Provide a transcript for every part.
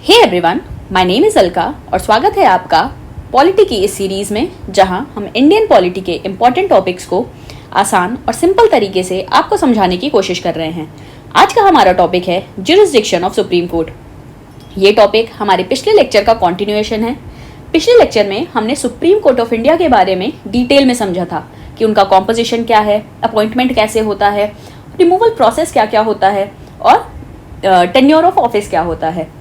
Hey everyone, my name is Alka और स्वागत है आपका पॉलिटी की इस सीरीज में, जहां हम इंडियन पॉलिटी के इम्पोर्टेंट टॉपिक्स को आसान और सिंपल तरीके से आपको समझाने की कोशिश कर रहे हैं। आज का हमारा टॉपिक है ज्यूरिसडिक्शन ऑफ सुप्रीम कोर्ट। ये टॉपिक हमारे पिछले लेक्चर का कॉन्टिन्यूएशन है। पिछले लेक्चर में हमने सुप्रीम कोर्ट ऑफ इंडिया के बारे में डिटेल में समझा था कि उनका कॉम्पोजिशन क्या है, अपॉइंटमेंट कैसे होता है, रिमूवल प्रोसेस क्या क्या होता है और टेन्योर ऑफ ऑफिस क्या होता है।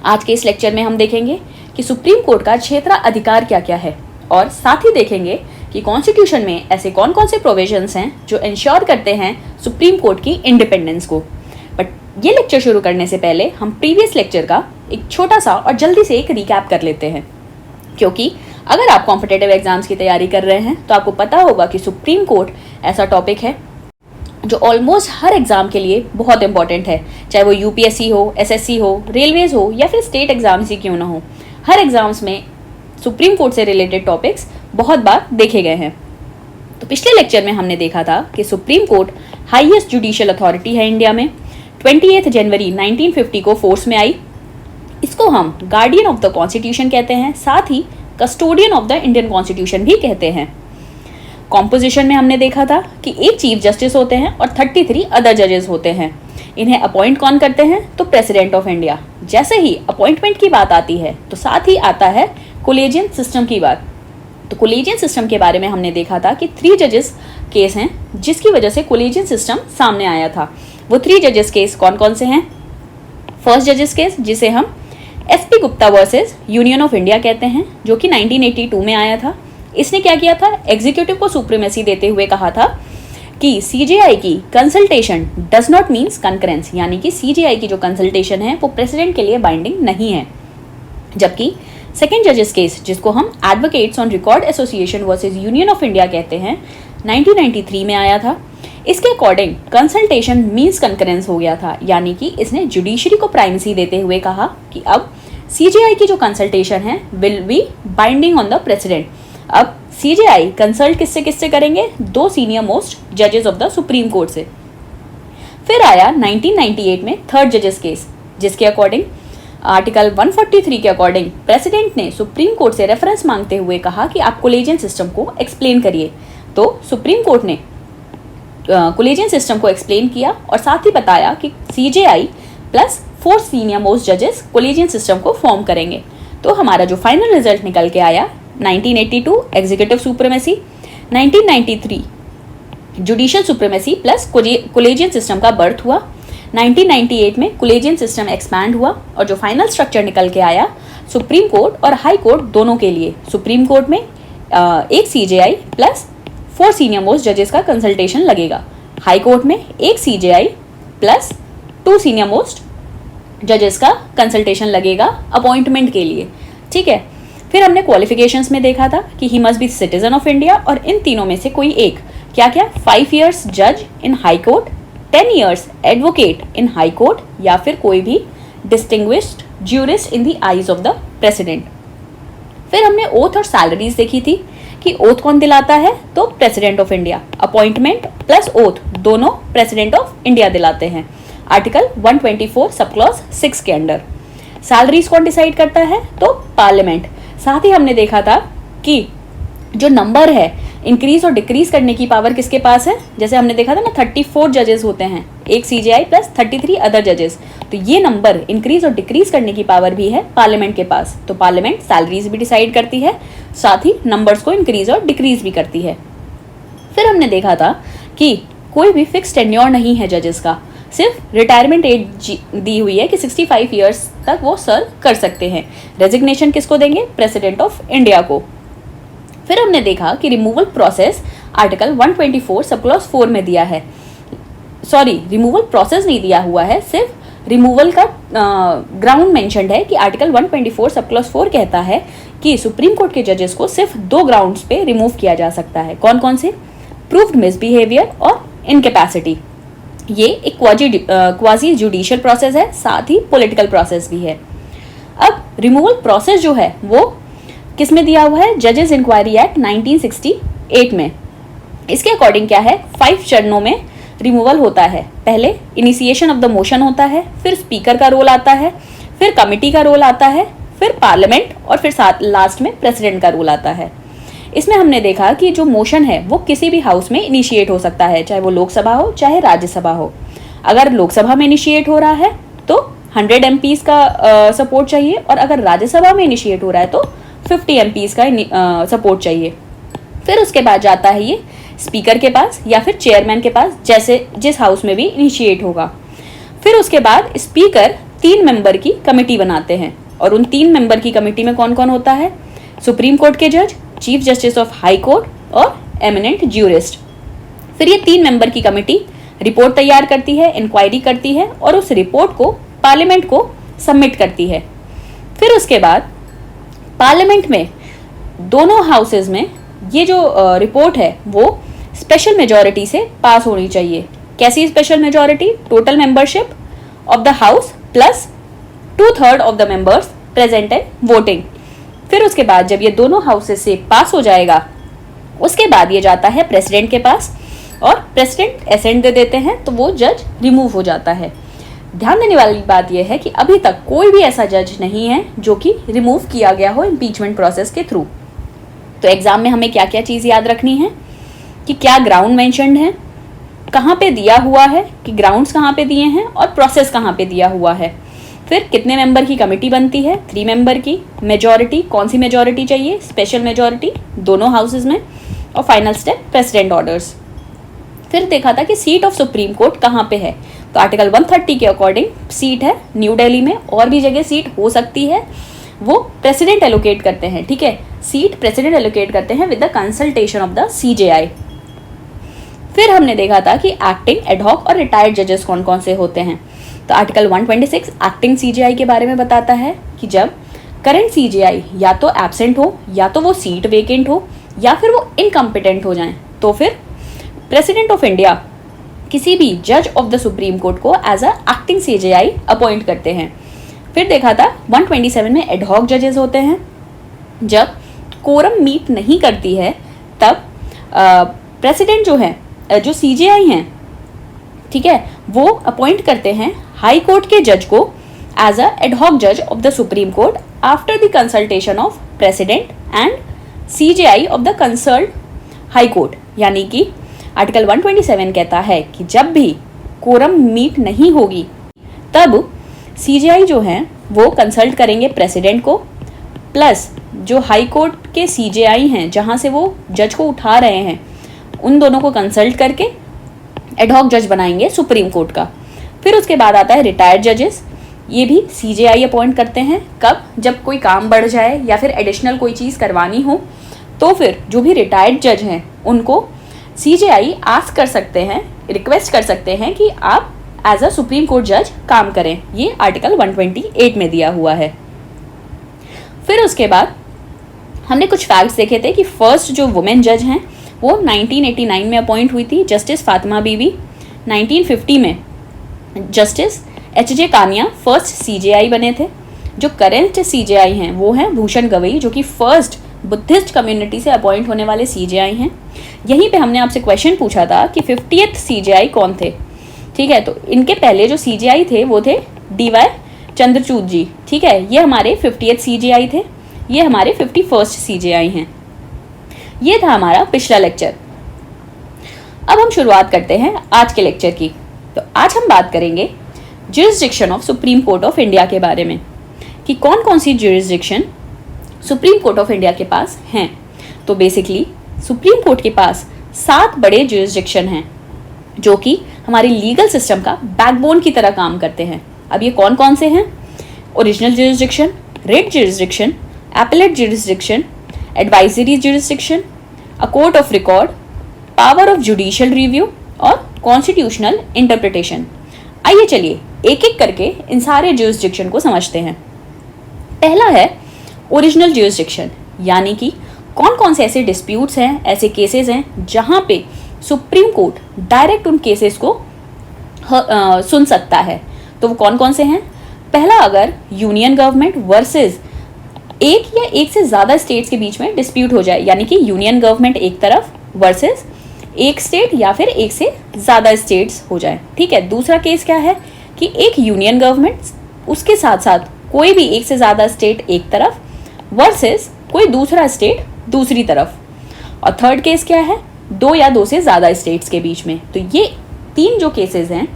आज के इस लेक्चर में हम देखेंगे कि सुप्रीम कोर्ट का क्षेत्राधिकार क्या क्या है और साथ ही देखेंगे कि कॉन्स्टिट्यूशन में ऐसे कौन कौन से प्रोविजंस हैं जो इंश्योर करते हैं सुप्रीम कोर्ट की इंडिपेंडेंस को। बट ये लेक्चर शुरू करने से पहले हम प्रीवियस लेक्चर का एक छोटा सा और जल्दी से एक रिकैप कर लेते हैं, क्योंकि अगर आप कॉम्पिटिटिव एग्जाम्स की तैयारी कर रहे हैं तो आपको पता होगा कि सुप्रीम कोर्ट ऐसा टॉपिक है जो ऑलमोस्ट हर एग्जाम के लिए बहुत इंपॉर्टेंट है, चाहे वो यूपीएससी हो, एसएससी हो, रेलवेज हो या फिर स्टेट एग्जाम्स ही क्यों ना हो। हर एग्जाम्स में सुप्रीम कोर्ट से रिलेटेड टॉपिक्स बहुत बार देखे गए हैं। तो पिछले लेक्चर में हमने देखा था कि Supreme court highest judicial authority है इंडिया में। 28 जनवरी 1950 को फोर्स में आई। इसको हम गार्डियन ऑफ द कॉन्स्टिट्यूशन कहते हैं, साथ ही custodian of the Indian constitution भी कहते हैं। कॉम्पोजिशन में हमने देखा था कि एक चीफ जस्टिस होते हैं और 33 अदर जजेस होते हैं। इन्हें अपॉइंट कौन करते हैं? तो प्रेसिडेंट ऑफ इंडिया। जैसे ही अपॉइंटमेंट की बात आती है तो साथ ही आता है कोलेजियन सिस्टम की बात। तो कोलेजियन सिस्टम के बारे में हमने देखा था कि 3 जजेस केस हैं जिसकी वजह से कोलेजियन सिस्टम सामने आया था। वो 3 जजेस केस कौन कौन से हैं? फर्स्ट जजेस केस, जिसे हम SP Gupta versus union of India कहते हैं, जो कि 1982 में आया था। इसने क्या किया था? एग्जीक्यूटिव को सुप्रीमेसी देते हुए कहा था कि सीजेआई की consultation does not means concurrence, यानी कि सीजेआई की जो कंसल्टेशन है वो प्रेसिडेंट के लिए बाइंडिंग नहीं है। जबकि सेकेंड जजेस केस, जिसको हम advocates on record association versus union of India कहते हैं, 1993 में आया था। इसके अकॉर्डिंग कंसल्टेशन मीन्स कंकरेंस हो गया था, यानी कि इसने जुडिशरी को प्राइमेसी देते हुए कहा कि अब सीजेआई की जो कंसल्टेशन है will be binding on the president. अब सीजेआई कंसल्ट किससे किससे करेंगे? 2 सीनियर मोस्ट जजेस ऑफ द सुप्रीम कोर्ट से। फिर आया 1998 में थर्ड जजेस केस, जिसके अकॉर्डिंग आर्टिकल 143 के अकॉर्डिंग प्रेसिडेंट ने सुप्रीम कोर्ट से रेफरेंस मांगते हुए कहा कि आप कोलेजियन सिस्टम को एक्सप्लेन करिए। तो सुप्रीम कोर्ट ने कोलेजियन सिस्टम को एक्सप्लेन किया और साथ ही बताया कि सीजेआई प्लस 4 सीनियर मोस्ट जजेस कोलेजियन सिस्टम को फॉर्म करेंगे। तो हमारा जो फाइनल रिजल्ट निकल के आया, 1982 executive supremacy, 1993 judicial supremacy plus collegium system का बर्थ हुआ। 1998 में कोलेजियन सिस्टम एक्सपैंड हुआ और जो फाइनल स्ट्रक्चर निकल के आया सुप्रीम कोर्ट और हाई कोर्ट दोनों के लिए, सुप्रीम कोर्ट में एक सीजेआई प्लस 4 सीनियर मोस्ट जजेस का कंसल्टेशन लगेगा, हाई कोर्ट में एक सीजेआई प्लस 2 सीनियर मोस्ट जजेस का कंसल्टेशन लगेगा अपॉइंटमेंट के लिए। ठीक है। फिर हमने क्वालिफिकेशंस में देखा था कि he must be citizen of India, और इन तीनों में से कोई एक, क्या क्या? 5 इयर्स जज इन हाई कोर्ट, 10 इयर्स एडवोकेट इन हाई कोर्ट, या फिर कोई भी distinguished jurist in the eyes of the president. फिर हमने ओथ और सैलरीज देखी थी कि ओथ कौन दिलाता है? तो president of India. Appointment plus oath दोनों प्रेसिडेंट ऑफ इंडिया दिलाते हैं, आर्टिकल 124 सब क्लॉज 6 के अंडर। सैलरीज कौन डिसाइड करता है? तो पार्लियामेंट। साथ ही हमने देखा था कि जो नंबर है इंक्रीज और डिक्रीज करने की पावर किसके पास है? जैसे हमने देखा था ना, 34 जजेस होते हैं, एक सीजेआई प्लस 33 अदर जजेस। तो ये नंबर इंक्रीज और डिक्रीज करने की पावर भी है पार्लियामेंट के पास। तो पार्लियामेंट सैलरीज भी डिसाइड करती है, साथ ही नंबर्स को इंक्रीज और डिक्रीज भी करती है। फिर हमने देखा था कि कोई भी फिक्स टेन्योर नहीं है जजेस का, सिर्फ रिटायरमेंट एज दी हुई है कि 65 इयर्स तक वो सर्व कर सकते हैं। रेजिग्नेशन किसको देंगे? प्रेसिडेंट ऑफ इंडिया को। फिर हमने देखा कि removal process article 124 sub clause 4 में दिया है। सॉरी, रिमूवल प्रोसेस नहीं दिया हुआ है, सिर्फ रिमूवल का ग्राउंड मेंशन्ड है कि आर्टिकल 124 सब क्लॉज 4 कहता है कि सुप्रीम कोर्ट के जजेस को सिर्फ 2 ग्राउंड्स पे रिमूव किया जा सकता है। कौन कौन से? प्रूव्ड मिसबिहेवियर और इनकेपेसिटी। ये एक क्वाजी जुडिशियल प्रोसेस है, साथ ही पॉलिटिकल प्रोसेस भी है। अब रिमूवल प्रोसेस जो है वो किस में दिया हुआ है? जजेस इंक्वायरी एक्ट 1968 में। इसके अकॉर्डिंग क्या है? 5 चरणों में रिमूवल होता है। पहले इनिशिएशन ऑफ द मोशन होता है, फिर स्पीकर का रोल आता है, फिर कमिटी का रोल आता है, फिर पार्लियामेंट और फिर साथ लास्ट में प्रेसिडेंट का रोल आता है। इसमें हमने देखा कि जो मोशन है वो किसी भी हाउस में इनिशिएट हो सकता है, चाहे वो लोकसभा हो चाहे राज्यसभा हो। अगर लोकसभा में इनिशिएट हो रहा है तो 100 MPs का सपोर्ट चाहिए, और अगर राज्यसभा में इनिशिएट हो रहा है तो 50 MPs का सपोर्ट चाहिए। फिर उसके बाद जाता है ये स्पीकर के पास या फिर चेयरमैन के पास, जैसे जिस हाउस में भी इनिशिएट होगा। फिर उसके बाद स्पीकर 3 मेंबर की कमेटी बनाते हैं, और उन 3 मेंबर की कमेटी में कौन कौन होता है? सुप्रीम कोर्ट के जज, chief justice of high court और एमिनेंट ज्यूरिस्ट। फिर ये 3 मेंबर की कमेटी रिपोर्ट तैयार करती है, इंक्वायरी करती है और उस रिपोर्ट को पार्लियामेंट को सबमिट करती है। फिर उसके बाद पार्लियामेंट में दोनों हाउसेज में ये जो रिपोर्ट है वो स्पेशल मेजॉरिटी से पास होनी चाहिए। कैसी special majority? Total membership of the house plus 2/3 of the members present and voting. फिर उसके बाद जब ये दोनों हाउसेज से पास हो जाएगा, उसके बाद ये जाता है प्रेसिडेंट के पास, और प्रेसिडेंट एसेंट दे देते हैं तो वो जज रिमूव हो जाता है। ध्यान देने वाली बात यह है कि अभी तक कोई भी ऐसा जज नहीं है जो कि रिमूव किया गया हो इम्पीचमेंट प्रोसेस के थ्रू। तो एग्जाम में हमें क्या क्या चीज़ याद रखनी है कि क्या ग्राउंड मेंशन्ड है, कहाँ पे दिया हुआ है कि ग्राउंड्स कहाँ पे दिए हैं, और प्रोसेस कहाँ पे दिया हुआ है। फिर कितने मेंबर की कमेटी बनती है? 3 मेंबर की। मेजॉरिटी, कौन सी मेजॉरिटी चाहिए? स्पेशल मेजॉरिटी दोनों हाउसेज में। और फाइनल स्टेप प्रेसिडेंट ऑर्डर्स। फिर देखा था कि सीट ऑफ सुप्रीम कोर्ट कहाँ पे है, तो आर्टिकल 130 के अकॉर्डिंग सीट है न्यू दिल्ली में, और भी जगह सीट हो सकती है, वो प्रेसिडेंट एलोकेट करते हैं। ठीक है, सीट प्रेसिडेंट एलोकेट करते हैं with the consultation of the CJI। फिर हमने देखा था कि एक्टिंग, एडहॉक और रिटायर्ड जजेस कौन कौन से होते हैं। तो आर्टिकल 126 एक्टिंग CJI के बारे में बताता है कि जब करंट CJI या तो एब्सेंट हो, या तो वो सीट वेकेंट हो, या फिर वो इनकम्पिटेंट हो जाएं, तो फिर प्रेसिडेंट ऑफ इंडिया किसी भी जज ऑफ द सुप्रीम कोर्ट को as a acting CJI appoint करते हैं। फिर देखा था 127 में एडहॉक जजेस होते हैं। जब कोरम मीट नहीं करती है तब प्रेसिडेंट जो है, जो CJI हैं, ठीक है, वो अपॉइंट करते हैं हाई कोर्ट के जज को एज अ एडहॉक जज of the Supreme court after the consultation of president and CJI of the concerned high court. यानी कि आर्टिकल 127 कहता है कि जब भी कोरम मीट नहीं होगी तब CJI जो हैं वो कंसल्ट करेंगे प्रेसिडेंट को, प्लस जो हाई कोर्ट के CJI हैं जहाँ से वो जज को उठा रहे हैं, उन दोनों को कंसल्ट करके एडहॉक जज बनाएंगे सुप्रीम कोर्ट का। फिर उसके बाद आता है रिटायर्ड जजेस। ये भी CJI अपॉइंट करते हैं। कब? जब कोई काम बढ़ जाए या फिर एडिशनल कोई चीज़ करवानी हो, तो फिर जो भी रिटायर्ड जज हैं उनको CJI आस्क कर सकते हैं, रिक्वेस्ट कर सकते हैं कि आप एज अ सुप्रीम कोर्ट जज काम करें। ये आर्टिकल 128 में दिया हुआ है। फिर उसके बाद हमने कुछ फैक्ट्स देखे थे कि फर्स्ट जो वुमेन जज हैं वो 1989 में अपॉइंट हुई थी, जस्टिस फातिमा बीबी। 1950 में justice HJ Kania first CJI बने थे। जो करेंट CJI हैं वो हैं भूषण गवई, जो कि फर्स्ट बुद्धिस्ट कम्युनिटी से अपॉइंट होने वाले CJI हैं। यहीं पे हमने आपसे क्वेश्चन पूछा था कि 50th CJI कौन थे। ठीक है, तो इनके पहले जो CJI थे वो थे DY चंद्रचूड जी। ठीक है, ये हमारे 50th CJI थे, ये हमारे 51st CJI हैं। ये था हमारा पिछला लेक्चर। अब हम शुरुआत करते हैं आज के लेक्चर की। तो आज हम बात करेंगे jurisdiction of supreme court of India के बारे में, कि कौन कौन सी jurisdiction supreme court of India के पास हैं। तो बेसिकली सुप्रीम कोर्ट के पास 7 बड़े ज्यूरिसडिक्शन हैं जो कि हमारे लीगल सिस्टम का बैकबोन की तरह काम करते हैं। अब ये कौन कौन से हैं? Original jurisdiction, writ jurisdiction, appellate jurisdiction, advisory jurisdiction, a court of record, power of judicial review और कॉन्स्टिट्यूशनल इंटरप्रिटेशन। आइए चलिए एक एक करके इन सारे ज्यूरिसडिक्शन को समझते हैं। पहला है ओरिजिनल ज्यूरिसडिक्शन, यानी कि कौन कौन से ऐसे डिस्प्यूट्स हैं, ऐसे केसेस हैं जहां पे सुप्रीम कोर्ट डायरेक्ट उन केसेस को सुन सकता है। तो वो कौन कौन से हैं? पहला, अगर यूनियन गवर्नमेंट वर्सेस एक या एक से ज़्यादा स्टेट्स के बीच में डिस्प्यूट हो जाए, यानी कि यूनियन गवर्नमेंट एक तरफ वर्सेस एक स्टेट या फिर एक से ज़्यादा स्टेट्स हो जाए। ठीक है, दूसरा केस क्या है कि एक यूनियन गवर्नमेंट उसके साथ साथ कोई भी एक से ज्यादा स्टेट एक तरफ वर्सेस कोई दूसरा स्टेट दूसरी तरफ। और थर्ड केस क्या है, दो या दो से ज्यादा स्टेट्स के बीच में। तो ये तीन जो केसेस हैं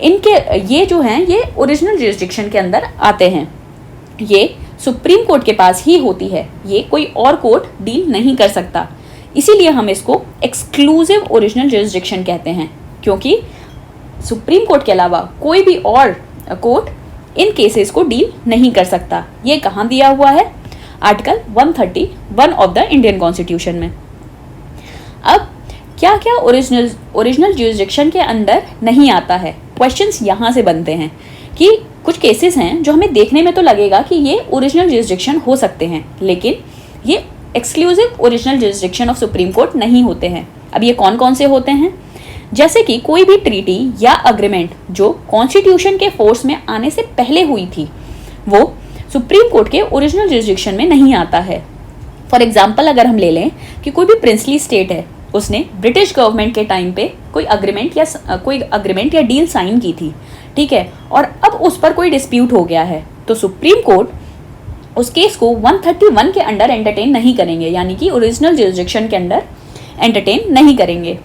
इनके ये जो हैं ये ओरिजिनल जुरिस्डिक्शन के अंदर आते हैं। ये सुप्रीम कोर्ट के पास ही होती है, ये कोई और कोर्ट डील नहीं कर सकता। इसीलिए हम इसको एक्सक्लूसिव ओरिजिनल जुरिस्डिक्शन कहते हैं, क्योंकि सुप्रीम कोर्ट के अलावा कोई भी और कोर्ट इन केसेस को डील नहीं कर सकता। ये कहाँ दिया हुआ है, article 131 of the Indian constitution में। अब क्या क्या ओरिजिनल जुरिस्डिक्शन के अंदर नहीं आता है, क्वेश्चंस यहाँ से बनते हैं कि कुछ केसेस हैं जो हमें देखने में तो लगेगा कि ये ओरिजिनल जुरिस्डिक्शन हो सकते हैं, लेकिन ये exclusive original jurisdiction of supreme court नहीं होते हैं। अब ये कौन कौन से होते हैं, जैसे कि कोई भी ट्रीटी या अग्रीमेंट जो कॉन्स्टिट्यूशन के फोर्स में आने से पहले हुई थी, वो सुप्रीम कोर्ट के ओरिजिनल जुरिस्डिक्शन में नहीं आता है। फॉर एग्जाम्पल अगर हम ले लें कि कोई भी प्रिंसली स्टेट है, उसने ब्रिटिश गवर्नमेंट के टाइम पे कोई अग्रीमेंट या डील साइन की थी, ठीक है, और अब उस पर कोई डिस्प्यूट हो गया है, तो सुप्रीम कोर्ट उस केस को 131 के अंडर एंटरटेन नहीं करेंगे, यानी कि ओरिजिनल जुरिस्डिक्शन के अंडर एंटरटेन नहीं करेंगे।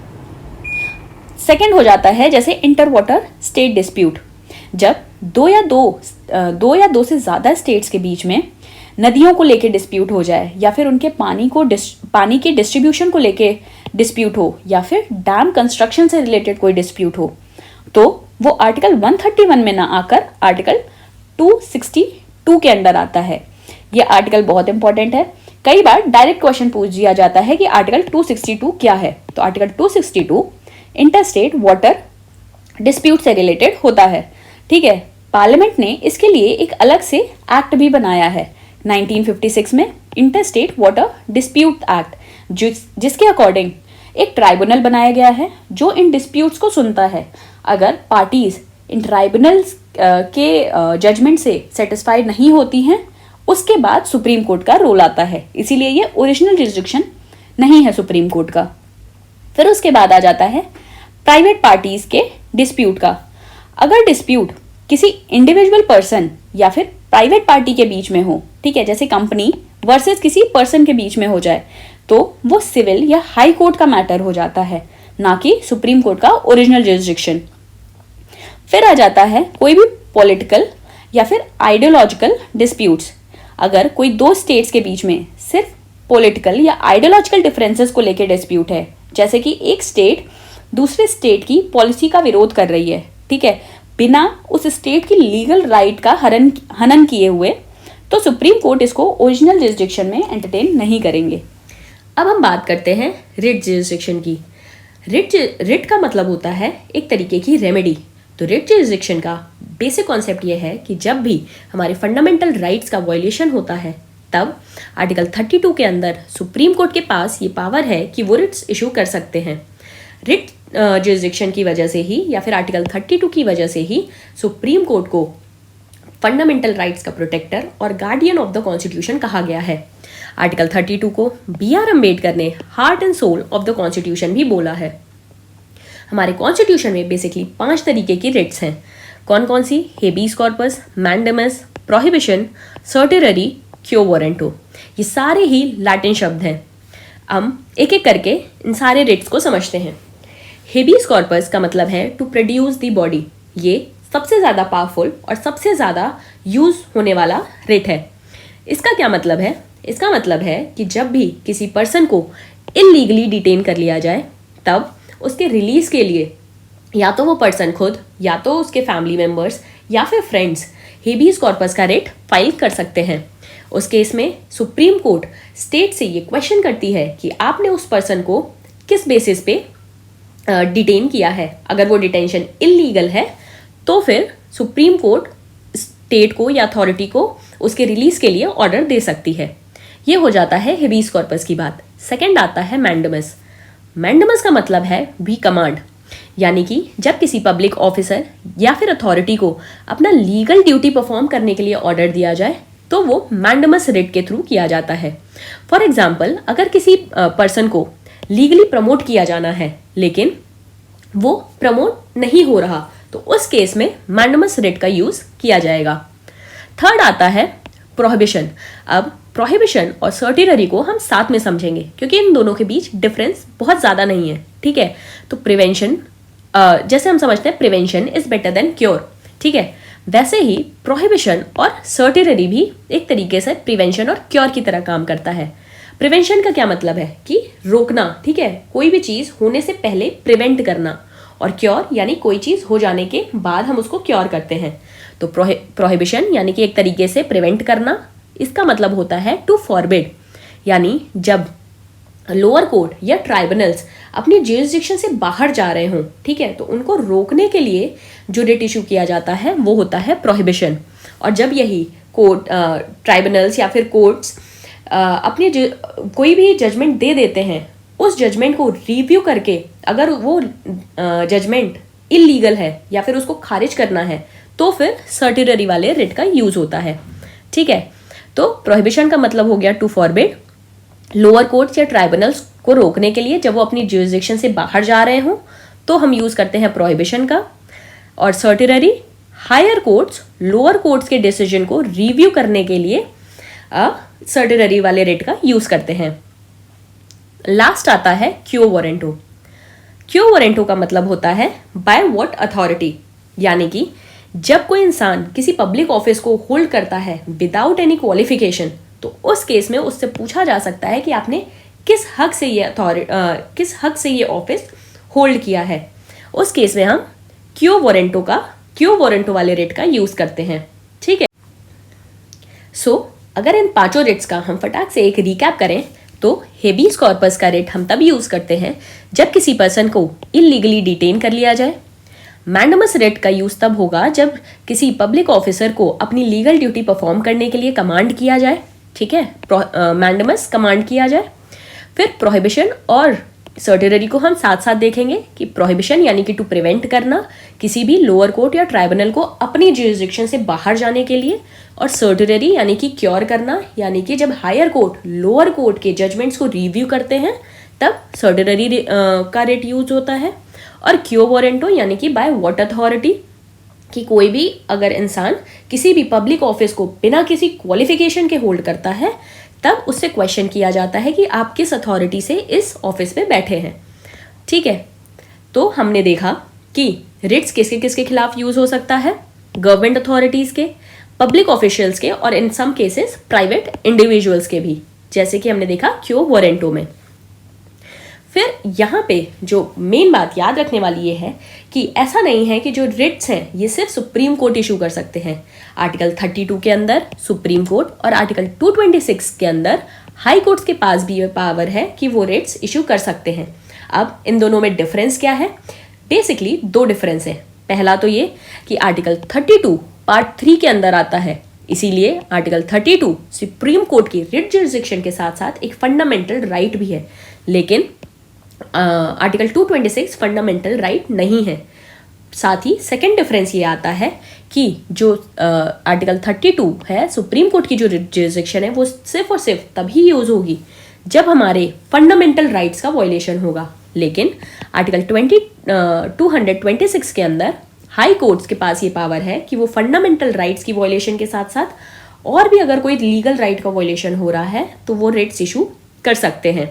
सेकेंड हो जाता है जैसे इंटर वाटर स्टेट डिस्प्यूट, जब दो या दो से ज्यादा स्टेट्स के बीच में नदियों को लेके डिस्प्यूट हो जाए, या फिर उनके पानी के डिस्ट्रीब्यूशन को लेके डिस्प्यूट हो, या फिर डैम कंस्ट्रक्शन से रिलेटेड कोई डिस्प्यूट हो, तो वो आर्टिकल 131 में ना आकर आर्टिकल 262 के अंडर आता है। ये आर्टिकल बहुत इंपॉर्टेंट है। कई बार डायरेक्ट क्वेश्चन पूछ दिया जाता है कि आर्टिकल 262 क्या है, तो आर्टिकल 262 इंटरस्टेट वाटर डिस्प्यूट से रिलेटेड होता है, ठीक है। पार्लियामेंट ने इसके लिए एक अलग से एक्ट भी बनाया है 1956 में, इंटरस्टेट वाटर डिस्प्यूट एक्ट, जिसके अकॉर्डिंग एक ट्राइब्यूनल बनाया गया है जो इन डिस्प्यूट्स को सुनता है। अगर पार्टीज इन ट्राइब्यूनल्स के जजमेंट से सेटिस्फाइड नहीं होती हैं, उसके बाद सुप्रीम कोर्ट का रोल आता है। इसीलिए ये ओरिजिनल जुरिस्डिक्शन नहीं है सुप्रीम कोर्ट का। फिर उसके बाद आ जाता है प्राइवेट पार्टीज के डिस्प्यूट का। अगर डिस्प्यूट किसी इंडिविजुअल पर्सन या फिर प्राइवेट पार्टी के बीच में हो, ठीक है, जैसे कंपनी वर्सेस किसी पर्सन के बीच में हो जाए, तो वो सिविल या हाई कोर्ट का मैटर हो जाता है, ना कि सुप्रीम कोर्ट का ओरिजिनल जुरिस्डिक्शन। फिर आ जाता है कोई भी पॉलिटिकल या फिर आइडियोलॉजिकल डिस्प्यूट्स। अगर कोई दो स्टेट्स के बीच में सिर्फ पॉलिटिकल या आइडियोलॉजिकल डिफरेंसेस को लेकर डिस्प्यूट है, जैसे कि एक स्टेट दूसरे स्टेट की पॉलिसी का विरोध कर रही है, ठीक है, बिना उस स्टेट की लीगल राइट का हनन किए हुए, तो सुप्रीम कोर्ट इसको ओरिजिनल जुरिस्डिक्शन में एंटरटेन नहीं करेंगे। अब हम बात करते हैं रिट जुरिस्डिक्शन की। रिट का मतलब होता है एक तरीके की रेमेडी। तो रिट जुरिस्डिक्शन का बेसिक कॉन्सेप्ट ये है कि जब भी हमारे फंडामेंटल राइट्स का वायलेशन होता है, तब आर्टिकल 32 के अंदर सुप्रीम कोर्ट के पास ये पावर है कि वो रिट्स इशू कर सकते हैं। रिट जुरिस्डिक्शन की वजह से ही या फिर आर्टिकल 32 की वजह से ही सुप्रीम कोर्ट को फंडामेंटल राइट्स का प्रोटेक्टर और गार्डियन ऑफ द कॉन्स्टिट्यूशन कहा गया है। आर्टिकल 32 को BR अम्बेडकर ने heart and soul of the constitution भी बोला है। हमारे कॉन्स्टिट्यूशन में बेसिकली 5 तरीके की रिट्स हैं। कौन कौन सी? Habeas corpus, mandamus, prohibition, certiorari, quo warranto. ये सारे ही लैटिन शब्द हैं। हम एक एक करके इन सारे रिट्स को समझते हैं। हेबीज कॉर्पस का मतलब है टू प्रोड्यूस द बॉडी। ये सबसे ज़्यादा पावरफुल और सबसे ज़्यादा यूज होने वाला रिट है। इसका क्या मतलब है? इसका मतलब है कि जब भी किसी पर्सन को इलीगली डिटेन कर लिया जाए, तब उसके रिलीज के लिए या तो वो पर्सन खुद या तो उसके फैमिली मेम्बर्स या फिर फ्रेंड्स हेबीज कॉर्पस का रिट फाइल कर सकते हैं। उस केस में सुप्रीम कोर्ट स्टेट से ये क्वेश्चन करती है कि आपने उस पर्सन को किस बेसिस पे डिटेन किया है। अगर वो डिटेंशन इलीगल है तो फिर सुप्रीम कोर्ट स्टेट को या अथॉरिटी को उसके रिलीज के लिए ऑर्डर दे सकती है। ये हो जाता है हेबीज कॉर्पस की बात। सेकंड आता है मैंडेमस। मैंडेमस का मतलब है भी कमांड, यानी कि जब किसी पब्लिक ऑफिसर या फिर अथॉरिटी को अपना लीगल ड्यूटी परफॉर्म करने के लिए ऑर्डर दिया जाए, तो वो मैंडेमस रिट के थ्रू किया जाता है। फॉर एग्जाम्पल, अगर किसी पर्सन को लीगली प्रमोट किया जाना है लेकिन वो प्रमोट नहीं हो रहा, तो उस केस में मैंडेमस रिट का यूज किया जाएगा। थर्ड आता है प्रोहिबिशन। अब प्रोहिबिशन और सर्टिलरी को हम साथ में समझेंगे क्योंकि इन दोनों के बीच डिफरेंस बहुत ज़्यादा नहीं है, ठीक है। तो प्रिवेंशन, जैसे हम समझते हैं prevention is better than cure, ठीक है, वैसे ही प्रोहिबिशन और सर्टिलरी भी एक तरीके से प्रिवेंशन और क्योर की तरह काम करता है। प्रिवेंशन का क्या मतलब है कि रोकना, ठीक है, कोई भी चीज़ होने से पहले प्रिवेंट करना, और क्योर यानी कोई चीज़ हो जाने के बाद हम उसको क्योर करते हैं। तो प्रोहिबिशन यानी कि एक तरीके से प्रिवेंट करना, इसका मतलब होता है टू फॉरबिड, यानी जब लोअर कोर्ट या ट्राइब्यूनल्स अपनी ज्यूरिसडिक्शन से बाहर जा रहे हों, ठीक है, तो उनको रोकने के लिए जो रिट इशू किया जाता है वो होता है प्रोहिबिशन। और जब यही कोर्ट, ट्राइब्यूनल्स या फिर कोर्ट्स अपने कोई भी जजमेंट दे देते हैं, उस जजमेंट को रिव्यू करके अगर वो जजमेंट इलीगल है या फिर उसको खारिज करना है तो फिर सर्टिलरी वाले रिट का यूज होता है, ठीक है। तो प्रोहिबिशन का मतलब हो गया टू फॉरबिड, लोअर कोर्ट्स या ट्राइब्यूनल्स को रोकने के लिए जब वो अपनी ज्यूरिसडिक्शन से बाहर जा रहे हों तो हम यूज करते हैं प्रोहिबिशन का। और सर्टिलरी, हायर कोर्ट्स लोअर कोर्ट्स के डिसीजन को रिव्यू करने के लिए सर्टिलरी वाले रिट का यूज करते हैं। लास्ट आता है क्यो वारंटो। क्यो वारंटो का मतलब होता है बाय व्हाट अथॉरिटी, यानी कि जब कोई इंसान किसी पब्लिक ऑफिस को होल्ड करता है विदाउट एनी क्वालिफिकेशन, तो उस केस में उससे पूछा जा सकता है कि आपने किस हक से ये ऑफिस होल्ड किया है। उस केस में हम क्यो वारंटो वाले रिट का यूज करते हैं, ठीक है। सो अगर इन पांचों रिट्स का हम फटाक से एक रिकैप करें तो हेबियस कॉर्पस का रिट हम तब यूज करते हैं जब किसी पर्सन को इलीगली डिटेन कर लिया जाए। मैंडमस रिट का यूज तब होगा जब किसी पब्लिक ऑफिसर को अपनी लीगल ड्यूटी परफॉर्म करने के लिए कमांड किया जाए, ठीक है, मैंडमस कमांड किया जाए। फिर प्रोहिबिशन और सर्टिलरी को हम साथ साथ देखेंगे कि प्रोहिबिशन यानी कि टू प्रिवेंट करना किसी भी लोअर कोर्ट या ट्राइब्यूनल को अपनी ज्यूरिसडिक्शन से बाहर जाने के लिए, और सर्टिलरी यानी कि क्योर करना, यानी कि जब हायर कोर्ट लोअर कोर्ट के जजमेंट्स को रिव्यू करते हैं तब सर्टिलरी का रिट यूज होता है। और क्यो वारंटो यानी कि बाय व्हाट अथॉरिटी, कि कोई भी अगर इंसान किसी भी पब्लिक ऑफिस को बिना किसी क्वालिफिकेशन के होल्ड करता है तब उससे क्वेश्चन किया जाता है कि आप किस अथॉरिटी से इस ऑफिस में बैठे हैं, ठीक है। तो हमने देखा कि रिट्स किसके किसके खिलाफ यूज हो सकता है, गवर्नमेंट अथॉरिटीज के, पब्लिक ऑफिशियल्स के, और इन सम केसेस प्राइवेट इंडिविजुअल्स के भी, जैसे कि हमने देखा क्यो वारंटो में। फिर यहाँ पे जो मेन बात याद रखने वाली ये है कि ऐसा नहीं है कि जो रिट्स हैं ये सिर्फ सुप्रीम कोर्ट इशू कर सकते हैं। आर्टिकल 32 के अंदर सुप्रीम कोर्ट और आर्टिकल 226 के अंदर हाई कोर्ट्स के पास भी ये पावर है कि वो रिट्स इशू कर सकते हैं। अब इन दोनों में डिफरेंस क्या है? बेसिकली दो डिफरेंस है। पहला तो ये कि आर्टिकल 32 पार्ट 3 के अंदर आता है, इसीलिए आर्टिकल 32 सुप्रीम कोर्ट की रिट जुरिसडिक्शन के साथ साथ एक फंडामेंटल राइट भी है, लेकिन आर्टिकल 226 फंडामेंटल राइट नहीं है। साथ ही सेकेंड डिफरेंस ये आता है कि जो आर्टिकल 32 है सुप्रीम कोर्ट की जो जुरिसडिक्शन है वो सिर्फ और सिर्फ तभी यूज होगी जब हमारे फंडामेंटल राइट्स का वायलेशन होगा, लेकिन आर्टिकल 226 के अंदर हाई कोर्ट्स के पास ये पावर है कि वो फंडामेंटल राइट्स की वायलेशन के साथ साथ और भी अगर कोई लीगल राइट का वायलेशन हो रहा है तो वो रिट्स इशू कर सकते हैं।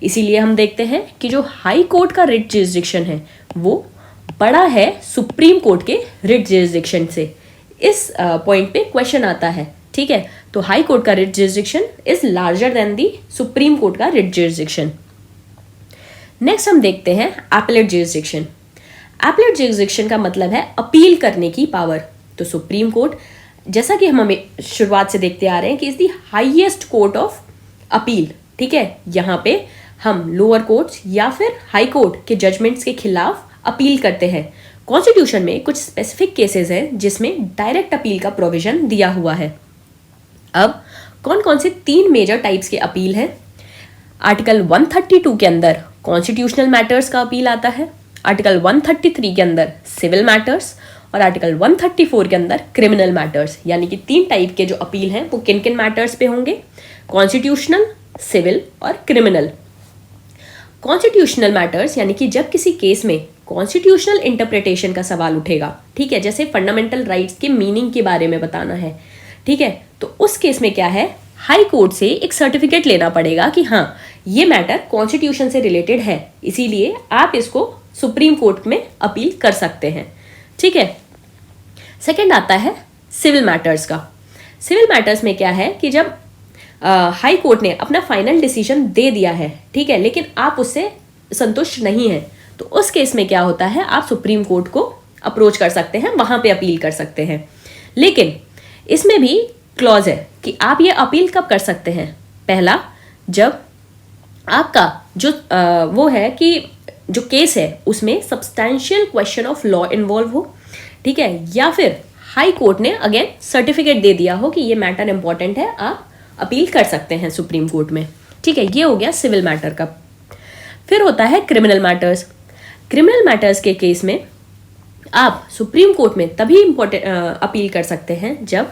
इसीलिए हम देखते हैं कि जो हाई कोर्ट का रिट जुरिसडिक्शन है वो बड़ा है सुप्रीम कोर्ट के रिट जुरिसडिक्शन से। इस पॉइंट पे क्वेश्चन आता है, ठीक है। तो हाई कोर्ट का writ jurisdiction is larger than the supreme Court का रिट जुरिसडिक्शन। नेक्स्ट हम देखते हैं एपेलेट जुरिसडिक्शन। एपेलेट जुरिसडिक्शन का मतलब है अपील करने की पावर। तो सुप्रीम कोर्ट, जैसा कि हम हमें शुरुआत से देखते आ रहे हैं कि is the highest court of appeal, ठीक है। यहाँ पे हम लोअर कोर्ट्स या फिर हाई कोर्ट के जजमेंट्स के खिलाफ अपील करते हैं। कॉन्स्टिट्यूशन में कुछ स्पेसिफिक केसेस हैं जिसमें डायरेक्ट अपील का प्रोविजन दिया हुआ है। अब कौन कौन से 3 मेजर टाइप्स के अपील हैं? आर्टिकल 132 के अंदर कॉन्स्टिट्यूशनल मैटर्स का अपील आता है, आर्टिकल 133 के अंदर सिविल मैटर्स, और आर्टिकल 134 के अंदर क्रिमिनल मैटर्स। यानी कि 3 टाइप के जो अपील हैं वो किन किन मैटर्स पे होंगे? कॉन्स्टिट्यूशनल, सिविल और क्रिमिनल। कॉन्स्टिट्यूशनल मैटर्स यानी कि जब किसी केस में कॉन्स्टिट्यूशनल इंटरप्रिटेशन का सवाल उठेगा, ठीक है, जैसे फंडामेंटल राइट्स के मीनिंग के बारे में बताना है, ठीक है, तो उस केस में क्या है, हाई कोर्ट से एक सर्टिफिकेट लेना पड़ेगा कि हाँ ये मैटर कॉन्स्टिट्यूशन से रिलेटेड है, इसीलिए आप इसको सुप्रीम कोर्ट में अपील कर सकते हैं। ठीक है, सेकंड आता है सिविल मैटर्स का। सिविल मैटर्स में क्या है कि जब हाई कोर्ट ने अपना फाइनल डिसीजन दे दिया है, ठीक है, लेकिन आप उससे संतुष्ट नहीं हैं, तो उस केस में क्या होता है, आप सुप्रीम कोर्ट को अप्रोच कर सकते हैं, वहां पे अपील कर सकते हैं। लेकिन इसमें भी क्लॉज है कि आप ये अपील कब कर सकते हैं। पहला, जब आपका जो वो है कि जो केस है उसमें substantial question of law involve हो, ठीक है, या फिर हाई कोर्ट ने अगेन सर्टिफिकेट दे दिया हो कि ये मैटर इंपॉर्टेंट है, आप अपील कर सकते हैं सुप्रीम कोर्ट में। ठीक है, ये हो गया सिविल मैटर का। फिर होता है क्रिमिनल मैटर्स। क्रिमिनल मैटर्स के केस में आप सुप्रीम कोर्ट में तभी अपील कर सकते हैं जब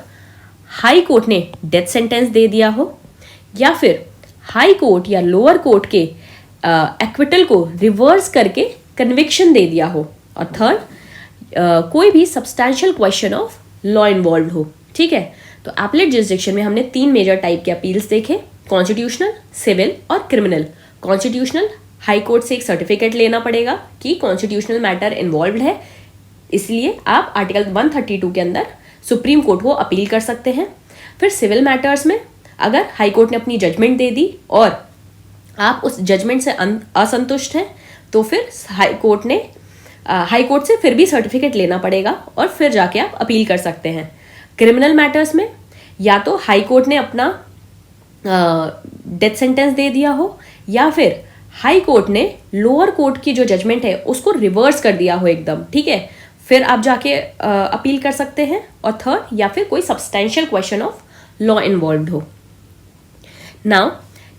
हाई कोर्ट ने डेथ सेंटेंस दे दिया हो, या फिर हाई कोर्ट या लोअर कोर्ट के एक्विटल को रिवर्स करके कन्विक्शन दे दिया हो, और थर्ड, कोई भी substantial question of law involve हो। ठीक है, तो एपलेट जुरिसडिक्शन में हमने 3 मेजर टाइप के अपील्स देखे, कॉन्स्टिट्यूशनल, सिविल और क्रिमिनल। कॉन्स्टिट्यूशनल, हाई कोर्ट से एक सर्टिफिकेट लेना पड़ेगा कि कॉन्स्टिट्यूशनल मैटर इन्वॉल्व है, इसलिए आप आर्टिकल 132 के अंदर सुप्रीम कोर्ट को अपील कर सकते हैं। फिर सिविल मैटर्स में अगर हाई कोर्ट ने अपनी जजमेंट दे दी और आप उस जजमेंट से असंतुष्ट हैं, तो फिर हाई कोर्ट से फिर भी सर्टिफिकेट लेना पड़ेगा और फिर जाके आप अपील कर सकते हैं। क्रिमिनल मैटर्स में या तो हाई कोर्ट ने अपना डेथ सेंटेंस दे दिया हो, या फिर हाई कोर्ट ने लोअर कोर्ट की जो जजमेंट है उसको रिवर्स कर दिया हो एकदम, ठीक है, फिर आप जाके अपील कर सकते हैं। और थर्ड, या फिर कोई substantial question of law involve हो। नाउ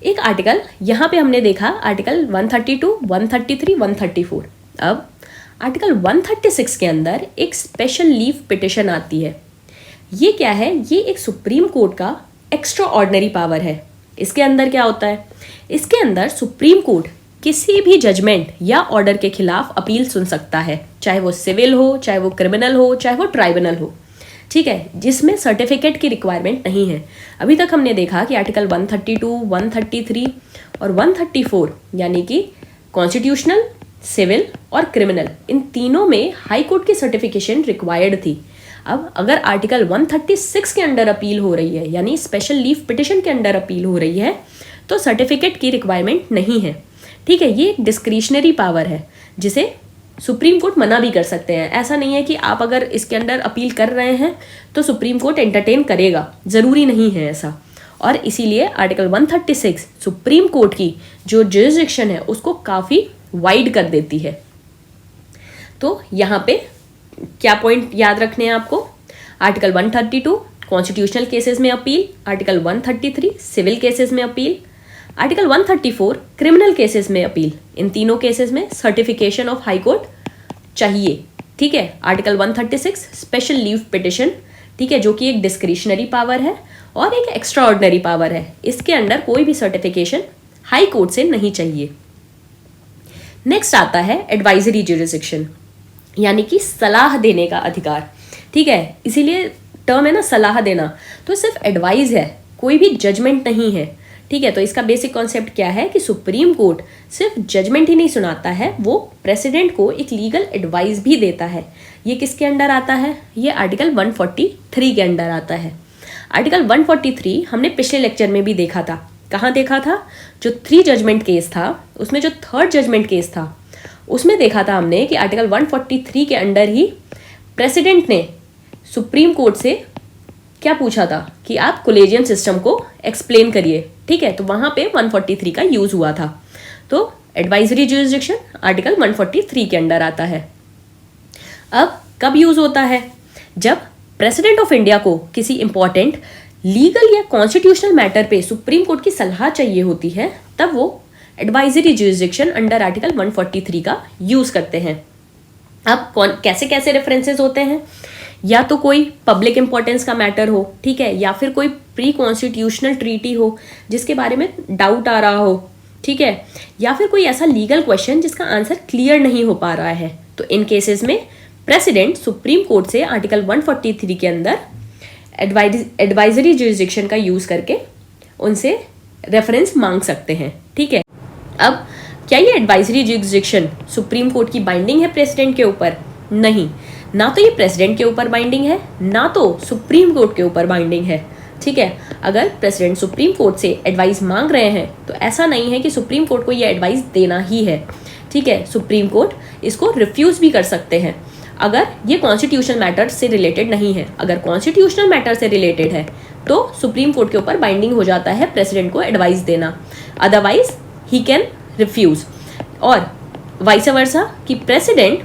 एक आर्टिकल यहाँ पे हमने देखा, आर्टिकल 132, 133, 134। अब आर्टिकल 136 के अंदर एक स्पेशल लीव पिटिशन आती है। ये क्या है, ये एक सुप्रीम कोर्ट का एक्स्ट्रा ऑर्डिनरी पावर है। इसके अंदर क्या होता है, इसके अंदर सुप्रीम कोर्ट किसी भी जजमेंट या ऑर्डर के खिलाफ अपील सुन सकता है, चाहे वो सिविल हो, चाहे वो क्रिमिनल हो, चाहे वो ट्राइब्यूनल हो, ठीक है, जिसमें सर्टिफिकेट की रिक्वायरमेंट नहीं है। अभी तक हमने देखा कि आर्टिकल 132, 133 और 134 यानी कि कॉन्स्टिट्यूशनल, सिविल और क्रिमिनल, इन तीनों में हाई कोर्ट की सर्टिफिकेशन रिक्वायर्ड थी। अब अगर आर्टिकल 136 के अंडर अपील हो रही है, यानी स्पेशल लीव पिटिशन के अंडर अपील हो रही है, तो सर्टिफिकेट की रिक्वायरमेंट नहीं है। ठीक है, ये एक डिस्क्रिशनरी पावर है जिसे सुप्रीम कोर्ट मना भी कर सकते हैं। ऐसा नहीं है कि आप अगर इसके अंडर अपील कर रहे हैं तो सुप्रीम कोर्ट एंटरटेन करेगा, ज़रूरी नहीं है ऐसा। और इसीलिए आर्टिकल 136 सुप्रीम कोर्ट की जो जुरिसडिक्शन है उसको काफ़ी वाइड कर देती है। तो यहाँ पे क्या पॉइंट याद रखने हैं आपको, आर्टिकल 132 कॉन्स्टिट्यूशनल केसेस में अपील, आर्टिकल 133 सिविल केसेस में अपील, आर्टिकल 134 क्रिमिनल केसेस में अपील। इन तीनों केसेस में सर्टिफिकेशन ऑफ हाई कोर्ट चाहिए। ठीक है, आर्टिकल 136 स्पेशल लीव पिटिशन, ठीक है, जो कि एक डिस्क्रिशनरी पावर है और एक एक्स्ट्रा ऑर्डिनरी पावर है। इसके अंडर कोई भी सर्टिफिकेशन हाई कोर्ट से नहीं चाहिए। नेक्स्ट आता है एडवाइजरी जुरिसडिक्शन, यानी कि सलाह देने का अधिकार। ठीक है, इसीलिए टर्म है ना सलाह देना, तो सिर्फ एडवाइस है, कोई भी जजमेंट नहीं है। ठीक है, तो इसका बेसिक कॉन्सेप्ट क्या है कि सुप्रीम कोर्ट सिर्फ जजमेंट ही नहीं सुनाता है, वो प्रेसिडेंट को एक लीगल एडवाइस भी देता है। ये किसके अंडर आता है, ये आर्टिकल 143 के अंडर आता है। आर्टिकल 143 हमने पिछले लेक्चर में भी देखा था। कहाँ देखा था, जो 3 जजमेंट केस था उसमें जो 3rd जजमेंट केस था उसमें देखा था हमने कि आर्टिकल 143 के अंडर ही प्रेसिडेंट ने सुप्रीम कोर्ट से क्या पूछा था कि आप कोलेजियम सिस्टम को एक्सप्लेन करिए। ठीक है, तो वहाँ पे 143 का यूज़ हुआ था। तो एडवाइजरी जुरिसडिक्शन आर्टिकल 143 के अंडर आता है। अब कब यूज़ होता है, जब प्रेसिडेंट ऑफ इंडिया को किसी इंपॉर्टेंट लीगल या कॉन्स्टिट्यूशनल मैटर पे सुप्रीम कोर्ट की सलाह चाहिए होती है, तब वो एडवाइजरी जुरिसडिक्शन अंडर आर्टिकल 143 का यूज़ करते हैं। अब कैसे कैसे रेफरेंसेस होते हैं, या तो कोई पब्लिक इंपॉर्टेंस का मैटर हो, ठीक है, या फिर कोई प्री कॉन्स्टिट्यूशनल ट्रीटी हो जिसके बारे में डाउट आ रहा हो, ठीक है, या फिर कोई ऐसा लीगल क्वेश्चन जिसका आंसर क्लियर नहीं हो पा रहा है, तो इन केसेस में प्रेसिडेंट सुप्रीम कोर्ट से आर्टिकल 143 के अंदर एडवाइजरी जुरिस्डिक्शन का यूज करके उनसे रेफरेंस मांग सकते हैं। ठीक है, अब क्या ये एडवाइजरी जुरिस्डिक्शन सुप्रीम कोर्ट की बाइंडिंग है प्रेसिडेंट के ऊपर? नहीं, ना तो ये प्रेसिडेंट के ऊपर बाइंडिंग है, ना तो सुप्रीम कोर्ट के ऊपर बाइंडिंग है। ठीक है, अगर प्रेसिडेंट सुप्रीम कोर्ट से एडवाइस मांग रहे हैं तो ऐसा नहीं है कि सुप्रीम कोर्ट को ये एडवाइस देना ही है। ठीक है, सुप्रीम कोर्ट इसको रिफ्यूज भी कर सकते हैं अगर ये कॉन्स्टिट्यूशनल मैटर से रिलेटेड नहीं है। अगर कॉन्स्टिट्यूशनल मैटर से रिलेटेड है तो सुप्रीम कोर्ट के ऊपर बाइंडिंग हो जाता है प्रेसिडेंट को एडवाइस देना, अदरवाइज ही कैन रिफ्यूज। और वाइस वर्सा कि प्रेसिडेंट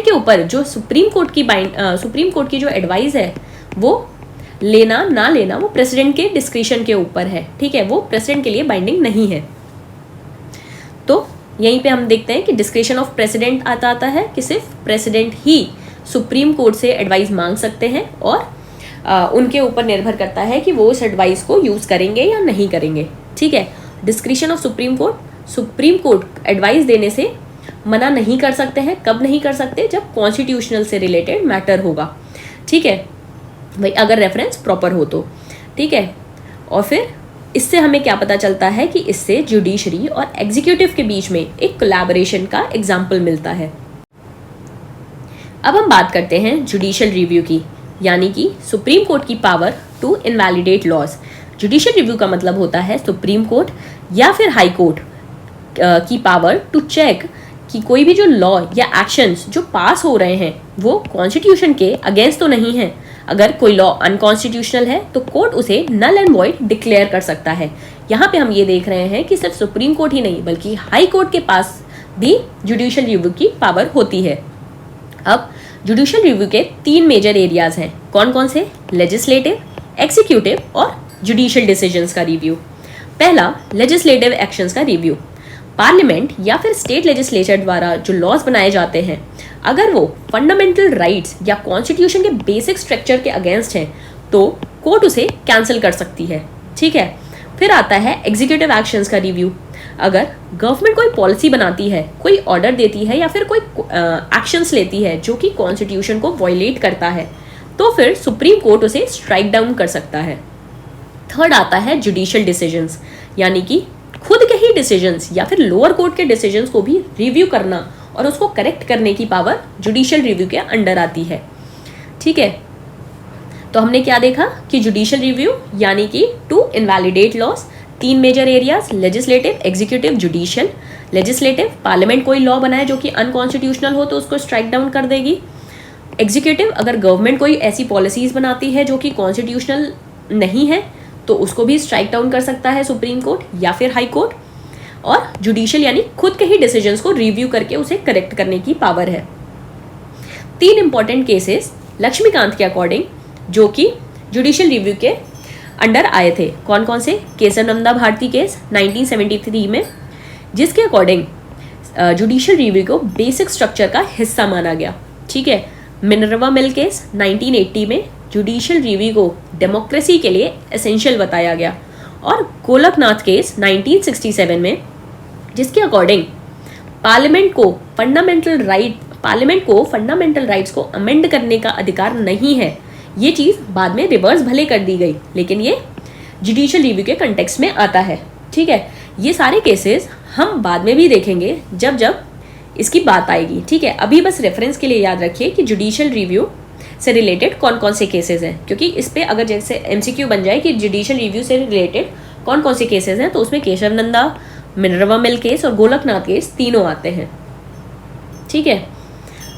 के ऊपर जो सुप्रीम कोर्ट की जो एडवाइस है वो लेना ना लेना वो प्रेसिडेंट के डिस्क्रिशन के ऊपर है। ठीक है, वो प्रेसिडेंट के लिए बाइंडिंग नहीं है। तो यहीं पे हम देखते हैं कि डिस्क्रिशन ऑफ प्रेसिडेंट आता है कि सिर्फ प्रेसिडेंट ही सुप्रीम कोर्ट से एडवाइस मांग सकते हैं और उनके ऊपर निर्भर करता है कि वो उस एडवाइस को यूज करेंगे या नहीं करेंगे। ठीक है, discretion of supreme court advice देने से मना नहीं कर सकते हैं। कब नहीं कर सकते? जब कॉन्स्टिट्यूशनल से रिलेटेड मैटर होगा। ठीक है भाई, अगर रेफरेंस प्रॉपर हो तो। ठीक है, और फिर इससे हमें क्या पता चलता है कि इससे जुडिशरी और एग्जीक्यूटिव के बीच में एक कोलैबोरेशन का एग्जाम्पल मिलता है। अब हम बात करते हैं जुडिशियल रिव्यू की, यानी कि सुप्रीम कोर्ट की power to invalidate laws. Judicial review का मतलब होता है सुप्रीम कोर्ट या फिर हाई कोर्ट की पावर टू चेक कि कोई भी जो लॉ या एक्शंस जो पास हो रहे हैं वो कॉन्स्टिट्यूशन के अगेंस्ट तो नहीं है। अगर कोई लॉ अनकॉन्स्टिट्यूशनल है तो कोर्ट उसे नल एंड वॉइड डिक्लेयर कर सकता है। यहाँ पे हम ये देख रहे हैं कि सिर्फ सुप्रीम कोर्ट ही नहीं बल्कि हाई कोर्ट के पास भी जुडिशियल रिव्यू की पावर होती है। अब जुडिशियल रिव्यू के 3 मेजर एरियाज हैं। कौन कौन से? लेजिस्लेटिव, एग्जीक्यूटिव और जुडिशियल डिसीजंस का रिव्यू। पहला, लेजिस्लेटिव एक्शंस का रिव्यू। पार्लियामेंट या फिर स्टेट लेजिस्लेचर द्वारा जो लॉज बनाए जाते हैं, अगर वो फंडामेंटल राइट्स या कॉन्स्टिट्यूशन के बेसिक स्ट्रक्चर के अगेंस्ट हैं तो कोर्ट उसे कैंसिल कर सकती है। ठीक है, फिर आता है एग्जीक्यूटिव एक्शंस का रिव्यू। अगर गवर्नमेंट कोई पॉलिसी बनाती है, कोई ऑर्डर देती है या फिर कोई एक्शंस लेती है जो कि कॉन्स्टिट्यूशन को वायलेट करता है तो फिर सुप्रीम कोर्ट उसे स्ट्राइक डाउन कर सकता है। थर्ड आता है जुडिशियल डिसीजंस, यानी कि खुद के ही डिसीजंस या फिर लोअर कोर्ट के डिसीजंस को भी रिव्यू करना और उसको करेक्ट करने की पावर जुडिशियल रिव्यू के अंडर आती है। ठीक है, तो हमने क्या देखा कि जुडिशियल रिव्यू यानी कि to invalidate laws, 3 major areas, legislative, executive, judicial. Legislative, parliament कोई लॉ बनाए जो कि अनकॉन्स्टिट्यूशनल हो तो उसको स्ट्राइक डाउन कर देगी। एग्जीक्यूटिव, अगर गवर्नमेंट कोई ऐसी पॉलिसीज बनाती है जो कि कॉन्स्टिट्यूशनल नहीं है तो उसको भी स्ट्राइक डाउन कर सकता है सुप्रीम कोर्ट या फिर हाई कोर्ट। और जुडिशियल यानी खुद के ही डिसीजंस को रिव्यू करके उसे करेक्ट करने की पावर है। 3 इंपॉर्टेंट केसेस लक्ष्मीकांत के अकॉर्डिंग जो कि जुडिशियल रिव्यू के अंडर आए थे। कौन कौन से? केशवनंदा भारती केस 1973 में, जिसके अकॉर्डिंग जुडिशियल रिव्यू को बेसिक स्ट्रक्चर का हिस्सा माना गया। ठीक है, मिनर्वा मिल केस 1980 में जुडिशियल रिव्यू को डेमोक्रेसी के लिए एसेंशियल बताया गया। और गोलकनाथ केस 1967 में, जिसके अकॉर्डिंग पार्लियामेंट को फंडामेंटल राइट्स को अमेंड करने का अधिकार नहीं है। ये चीज़ बाद में रिवर्स भले कर दी गई लेकिन ये जुडिशियल रिव्यू के कंटेक्स्ट में आता है। ठीक है, ये सारे केसेस हम बाद में भी देखेंगे जब जब इसकी बात आएगी। ठीक है, अभी बस रेफरेंस के लिए याद रखिए कि जुडिशियल रिव्यू से रिलेटेड कौन कौन से केसेस हैं, क्योंकि इस पे अगर जैसे एमसीक्यू बन जाए कि जुडिशियल रिव्यू से रिलेटेड कौन कौन से केसेस हैं तो उसमें केशवनंदा, मिनर्वा मिल केस और गोलकनाथ केस तीनों आते हैं। ठीक है,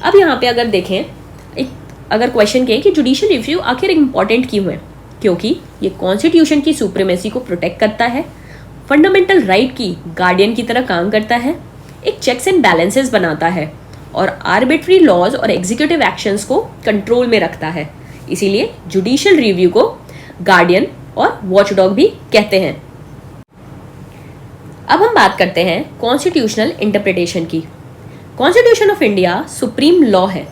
अब यहाँ पे अगर देखें अगर क्वेश्चन के कि जुडिशियल रिव्यू आखिर इंपॉर्टेंट क्यों है, क्योंकि ये कॉन्स्टिट्यूशन की सुप्रीमेसी को प्रोटेक्ट करता है, फंडामेंटल राइट की गार्डियन की तरह काम करता है, एक चेक्स एंड बैलेंसेस बनाता है और आर्बिट्री लॉज और एग्जीक्यूटिव एक्शंस को कंट्रोल में रखता है। इसीलिए जुडिशियल रिव्यू को गार्डियन और वॉचडॉग भी कहते हैं। अब हम बात करते हैं कॉन्स्टिट्यूशनल इंटरप्रिटेशन की। Constitution of India supreme law है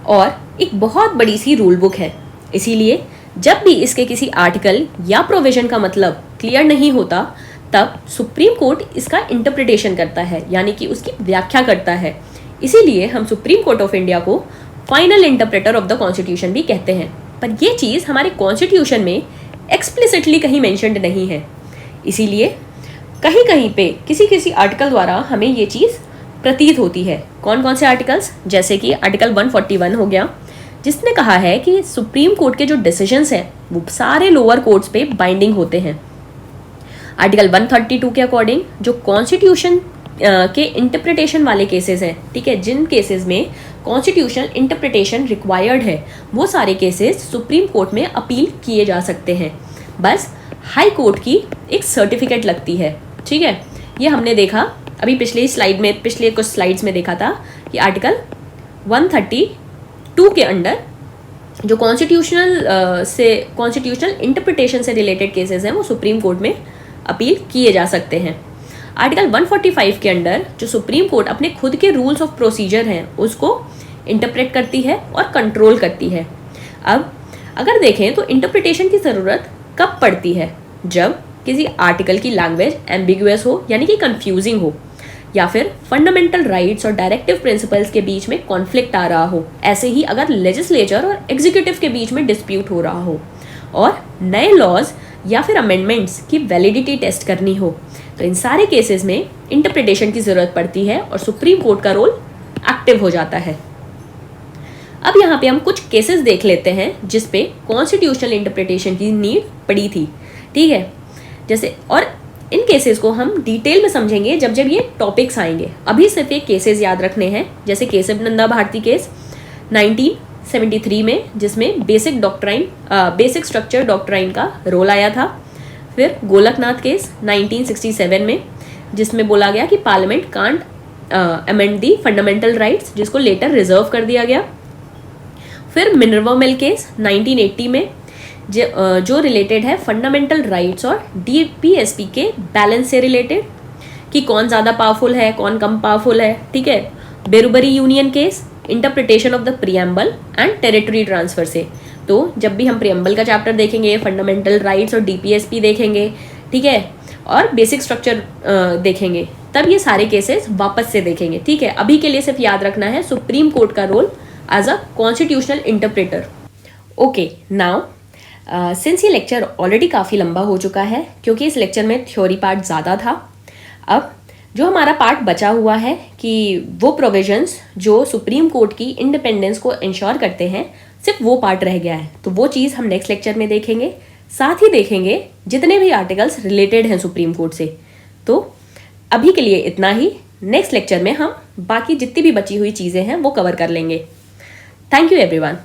और एक बहुत बड़ी सी रूल बुक है। इसीलिए जब भी इसके किसी आर्टिकल या प्रोविजन का मतलब क्लियर नहीं होता तब सुप्रीम कोर्ट इसका इंटरप्रिटेशन करता है, यानी कि उसकी व्याख्या करता है। इसीलिए हम सुप्रीम कोर्ट ऑफ इंडिया को final interpreter of the constitution भी कहते हैं। पर ये चीज़ हमारे कॉन्स्टिट्यूशन में एक्सप्लिसिटली कहीं मेंशन्ड नहीं है, इसीलिए कहीं कहीं पे किसी किसी आर्टिकल द्वारा हमें ये चीज़ प्रतीत होती है। कौन कौन से आर्टिकल्स? जैसे कि आर्टिकल 141 हो गया, जिसने कहा है कि सुप्रीम कोर्ट के जो डिसीजंस हैं वो सारे लोअर कोर्ट्स पे बाइंडिंग होते हैं। आर्टिकल 132 के अकॉर्डिंग जो कॉन्स्टिट्यूशन के इंटरप्रिटेशन वाले केसेस हैं, ठीक है, जिन केसेस में कॉन्स्टिट्यूशनल इंटरप्रिटेशन रिक्वायर्ड है, वो सारे केसेस सुप्रीम कोर्ट में अपील किए जा सकते हैं। बस हाई कोर्ट की एक सर्टिफिकेट लगती है, ठीक है। ये हमने देखा अभी पिछले कुछ स्लाइड्स में देखा था कि आर्टिकल 132 के अंडर जो कॉन्स्टिट्यूशनल इंटरप्रिटेशन से रिलेटेड केसेस हैं वो सुप्रीम कोर्ट में अपील किए जा सकते हैं। आर्टिकल 145 के अंडर जो सुप्रीम कोर्ट अपने खुद के रूल्स ऑफ प्रोसीजर हैं उसको इंटरप्रेट करती है और कंट्रोल करती है। अब अगर देखें तो इंटरप्रिटेशन की ज़रूरत कब पड़ती है? जब किसी आर्टिकल की लैंग्वेज एम्बिगुअस हो, यानी कि कंफ्यूजिंग हो, या फिर फंडामेंटल राइट्स और डायरेक्टिव प्रिंसिपल्स के बीच में कॉन्फ्लिक्ट आ रहा हो। ऐसे ही अगर लेजिस्लेचर और एग्जीक्यूटिव के बीच में डिस्प्यूट हो रहा हो और नए लॉज या फिर अमेंडमेंट्स की वैलिडिटी टेस्ट करनी हो, तो इन सारे केसेस में इंटरप्रिटेशन की ज़रूरत पड़ती है और सुप्रीम कोर्ट का रोल एक्टिव हो जाता है। अब यहाँ पे हम कुछ केसेस देख लेते हैं जिस पे कॉन्स्टिट्यूशनल इंटरप्रिटेशन की नीड पड़ी थी, ठीक है। जैसे, और इन केसेस को हम डिटेल में समझेंगे जब जब ये टॉपिक्स आएंगे। अभी सिर्फ ये केसेस याद रखने हैं, जैसे केशव नंदा भारती केस 1973 में, जिसमें बेसिक स्ट्रक्चर डॉक्ट्राइन का रोल आया था। फिर गोलकनाथ केस 1967 में, जिसमें बोला गया कि parliament can't amend the fundamental rights, जिसको लेटर रिजर्व कर दिया गया। फिर मिनर्वा मिल केस 1980 में, जो रिलेटेड है फंडामेंटल राइट्स और डीपीएसपी के बैलेंस से रिलेटेड, कि कौन ज़्यादा पावरफुल है, कौन कम पावरफुल है, ठीक है। Berubari union case, interpretation of the preamble and territory transfer से। तो जब भी हम प्रियम्बल का चैप्टर देखेंगे, फंडामेंटल राइट्स और डीपीएसपी देखेंगे, ठीक है, और बेसिक स्ट्रक्चर देखेंगे, तब ये सारे केसेस वापस से देखेंगे, ठीक है। अभी के लिए सिर्फ याद रखना है सुप्रीम कोर्ट का role as a constitutional interpreter. Okay, now since ये लेक्चर ऑलरेडी काफ़ी लंबा हो चुका है, क्योंकि इस लेक्चर में थ्योरी पार्ट ज़्यादा था, अब जो हमारा पार्ट बचा हुआ है कि वो प्रोविजंस जो सुप्रीम कोर्ट की इंडिपेंडेंस को इंश्योर करते हैं, सिर्फ वो पार्ट रह गया है। तो वो चीज़ हम नेक्स्ट लेक्चर में देखेंगे। साथ ही देखेंगे जितने भी आर्टिकल्स रिलेटेड हैं सुप्रीम कोर्ट से। तो अभी के लिए इतना ही। नेक्स्ट लेक्चर में हम बाकी जितनी भी बची हुई चीज़ें हैं वो कवर कर लेंगे। Thank you everyone.